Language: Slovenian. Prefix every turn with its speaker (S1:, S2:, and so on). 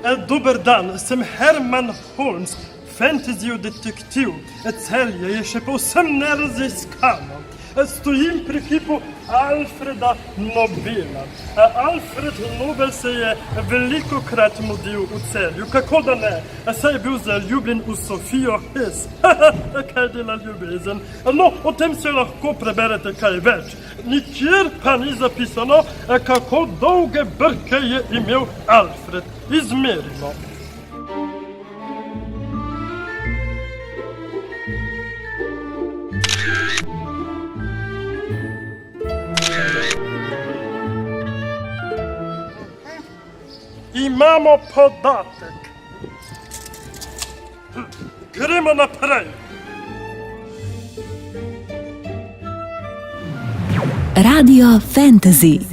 S1: Dober dan, sem Herman Holmes, fantasy detektiv. Cel je še povsem neraziskano. Stojim pri kipu Alfreda Nobela. Alfred Nobel se je velikokrat mudil v Celju, kako da ne, saj je bil zaljubljen v Sofijo Hess. Kaj dela ljubezen? No, o tem se lahko preberete kaj več. Nikjer pa ni zapisano, kako dolge brke je imel Alfred. Izmerimo. Imamo podatek. Gremo naprej.
S2: Radio Fantasy.